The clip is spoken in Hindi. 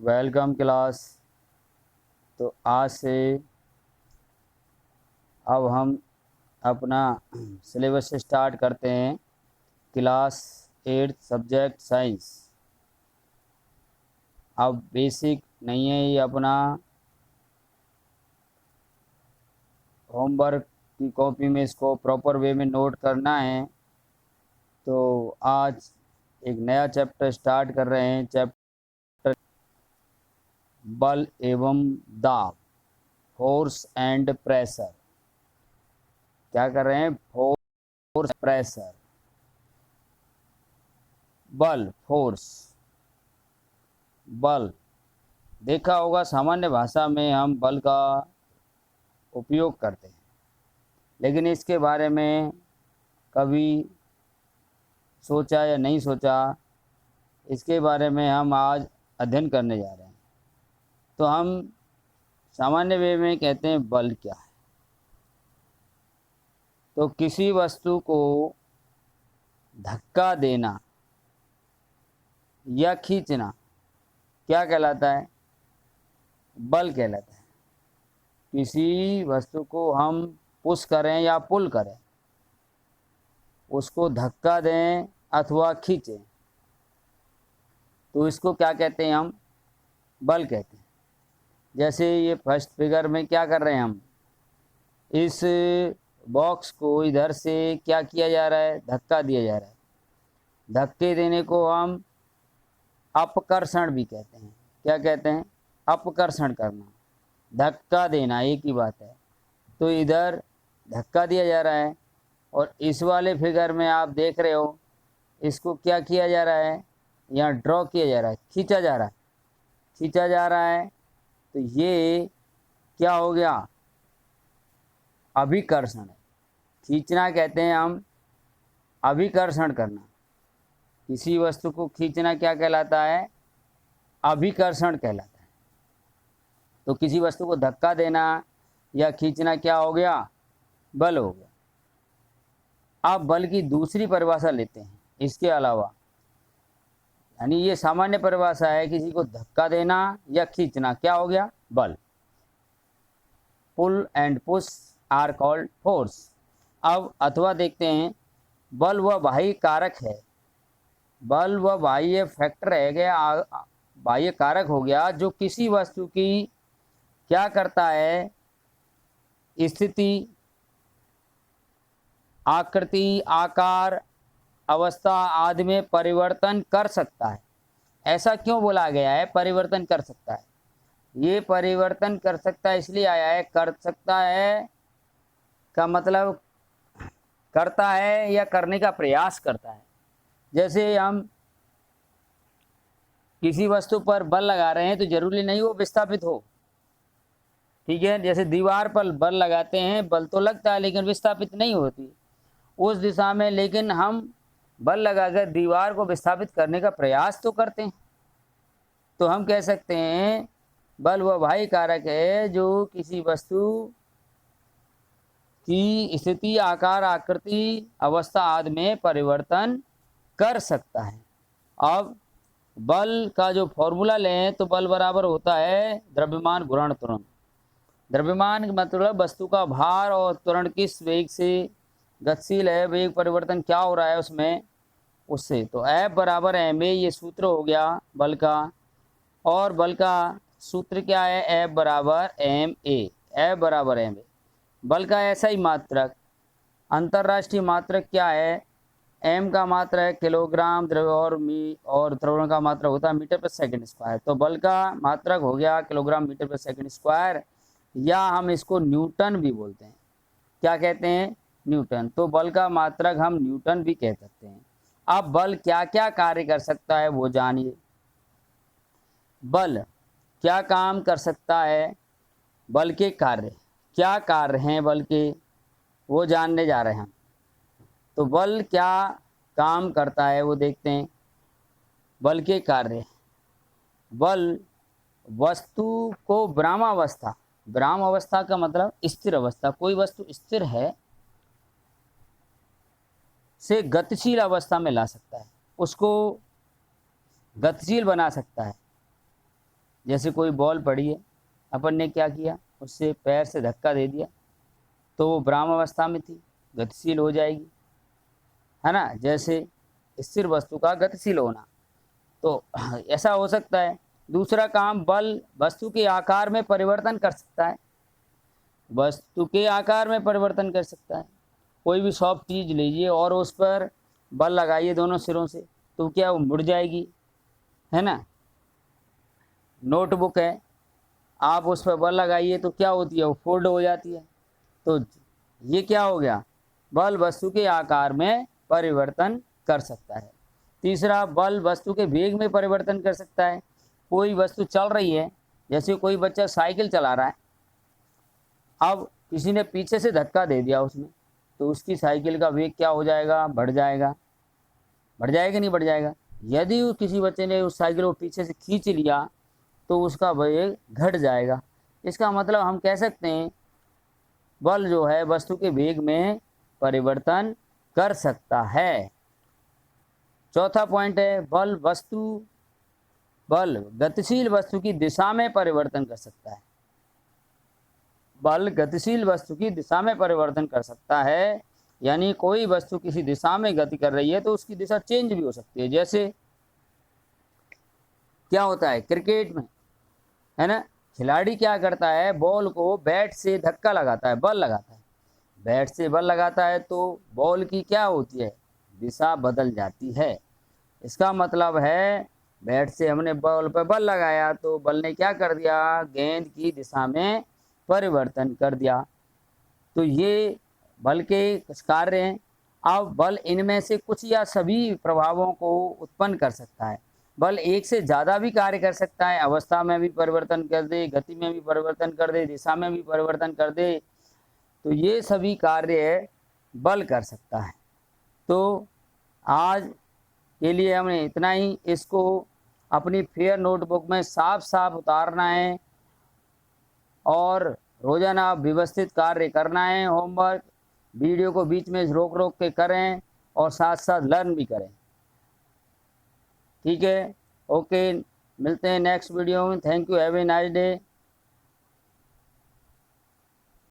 Welcome class. तो आज से अब हम अपना सिलेबस स्टार्ट करते हैं। Class 8 subject science. अब बेसिक नहीं है ये अपना होमवर्क की कॉपी में इसको प्रॉपर वे में नोट करना है। तो आज एक नया चैप्टर स्टार्ट कर रहे हैं। चैप्टर बल एवं दाब, फोर्स एंड प्रेशर। क्या कर रहे हैं? Force pressure. बल फोर्स, बल देखा होगा सामान्य भाषा में हम बल का उपयोग करते हैं, लेकिन इसके बारे में कभी सोचा या नहीं सोचा, इसके बारे में हम आज अध्ययन करने जा रहे हैं। तो हम सामान्य वे में कहते हैं बल क्या है। तो किसी वस्तु को धक्का देना या खींचना क्या कहलाता है? बल कहलाता है। किसी वस्तु को हम पुश करें या पुल करें, उसको धक्का दें अथवा खींचें, तो इसको क्या कहते हैं? हम बल कहते हैं। जैसे ये फर्स्ट फिगर में क्या कर रहे हैं हम? इस बॉक्स को इधर से क्या किया जा रहा है? धक्का दिया जा रहा है। धक्के देने को हम अपकर्षण भी कहते हैं। क्या कहते हैं? अपकर्षण करना, धक्का देना, एक ही बात है। तो इधर धक्का दिया जा रहा है और इस वाले फिगर में आप देख रहे हो, इसको क्या किया जा रहा है? यहाँ ड्रॉ किया जा रहा है, खींचा जा रहा है, खींचा जा रहा है। तो ये क्या हो गया? अभिकर्षण है। खींचना कहते हैं हम अभिकर्षण करना। किसी वस्तु को खींचना क्या कहलाता है? अभिकर्षण कहलाता है। तो किसी वस्तु को धक्का देना या खींचना क्या हो गया? बल हो गया। अब बल की दूसरी परिभाषा लेते हैं इसके अलावा। यानी ये सामान्य परिभाषा है, किसी को धक्का देना या खींचना क्या हो गया? बल। Pull and push are called force. अब अथवा देखते हैं, बल वह बाह्य कारक है, बल वह बाह्य फैक्टर है गया, बाह्य कारक हो गया जो किसी वस्तु की क्या करता है? स्थिति, आकृति, आकार, अवस्था आदि में परिवर्तन कर सकता है। ऐसा क्यों बोला गया है परिवर्तन कर सकता है? ये परिवर्तन कर सकता है इसलिए आया है, कर सकता है का मतलब करता है या करने का प्रयास करता है। जैसे हम किसी वस्तु पर बल लगा रहे हैं तो जरूरी नहीं वो विस्थापित हो, ठीक है। जैसे दीवार पर बल लगाते हैं, बल तो लगता है लेकिन विस्थापित नहीं होती उस दिशा में, लेकिन हम बल लगाकर दीवार को विस्थापित करने का प्रयास तो करते हैं। तो हम कह सकते हैं बल वह बाह्य कारक है जो किसी वस्तु की स्थिति, आकार, आकृति, अवस्था आदि में परिवर्तन कर सकता है। अब बल का जो फॉर्मूला लें तो बल बराबर होता है द्रव्यमान गुणन त्वरण। द्रव्यमान मतलब वस्तु का भार और त्वरण किस वेग से गतिशील है, वेग परिवर्तन क्या हो रहा है उसमें, उससे। तो F बराबर ma, ये सूत्र हो गया बल का। और बल का सूत्र क्या है? F बराबर ma, F बराबर ma। बल का ऐसा ही मात्रक, अंतरराष्ट्रीय मात्रक क्या है? m का मात्रा है किलोग्राम, द्रव्य और त्वरण का मात्रा होता है मीटर पर सेकंड स्क्वायर। तो बल का मात्रक हो गया किलोग्राम मीटर पर सेकंड स्क्वायर, या हम इसको न्यूटन भी बोलते हैं। क्या कहते हैं? न्यूटन। तो बल का मात्रक हम न्यूटन भी कह सकते हैं। अब बल क्या क्या कार्य कर सकता है वो जानिए। बल क्या काम कर सकता है? बल के कार्य क्या कार्य हैं बल के, वो जानने जा रहे हैं हम। तो बल क्या काम करता है वो देखते हैं। बल के कार्य, बल वस्तु को विरामावस्था, विराम अवस्था का मतलब स्थिर अवस्था, कोई वस्तु स्थिर है से गतिशील अवस्था में ला सकता है, उसको गतिशील बना सकता है। जैसे कोई बॉल पड़ी है, अपन ने क्या किया, उससे पैर से धक्का दे दिया तो वो विरामावस्था में थी, गतिशील हो जाएगी, है ना। जैसे स्थिर वस्तु का गतिशील होना, तो ऐसा हो सकता है। दूसरा काम, बल वस्तु के आकार में परिवर्तन कर सकता है, वस्तु के आकार में परिवर्तन कर सकता है। कोई भी सॉफ्ट चीज लीजिए और उस पर बल लगाइए दोनों सिरों से, तो क्या वो मुड़ जाएगी, है ना। नोटबुक है, आप उस पर बल लगाइए तो क्या होती है, वो फोल्ड हो जाती है। तो ये क्या हो गया, बल वस्तु के आकार में परिवर्तन कर सकता है। तीसरा, बल वस्तु के वेग में परिवर्तन कर सकता है। कोई वस्तु चल रही है, जैसे कोई बच्चा साइकिल चला रहा है, अब किसी ने पीछे से धक्का दे दिया उसमें, तो उसकी साइकिल का वेग क्या हो जाएगा, बढ़ जाएगा। बढ़ जाएगा नहीं बढ़ जाएगा। यदि किसी बच्चे ने उस साइकिल को पीछे से खींच लिया तो उसका वेग घट जाएगा। इसका मतलब हम कह सकते हैं बल जो है वस्तु के वेग में परिवर्तन कर सकता है। चौथा पॉइंट है, बल गतिशील वस्तु की दिशा में परिवर्तन कर सकता है। बल गतिशील वस्तु की दिशा में परिवर्तन कर सकता है, यानी कोई वस्तु किसी दिशा में गति कर रही है तो उसकी दिशा चेंज भी हो सकती है। जैसे क्या होता है क्रिकेट में, है ना, खिलाड़ी क्या करता है, बॉल को बैट से धक्का लगाता है, बल लगाता है, बैट से बल लगाता है तो बॉल की क्या होती है, दिशा बदल जाती है। इसका मतलब है बैट से हमने बॉल पर बल लगाया तो बल ने क्या कर दिया, गेंद की दिशा में परिवर्तन कर दिया। तो ये बल के कुछ कार्य हैं। अब बल इनमें से कुछ या सभी प्रभावों को उत्पन्न कर सकता है। बल एक से ज़्यादा भी कार्य कर सकता है, अवस्था में भी परिवर्तन कर दे, गति में भी परिवर्तन कर दे, दिशा में भी परिवर्तन कर दे, तो ये सभी कार्य बल कर सकता है। तो आज के लिए हमने इतना ही, इसको अपनी फेयर नोटबुक में साफ साफ उतारना है और रोजाना व्यवस्थित कार्य करना है। होमवर्क वीडियो को बीच में रोक रोक के करें और साथ साथ लर्न भी करें। ठीक है, ओके, मिलते हैं नेक्स्ट वीडियो में। Thank you, have a nice day.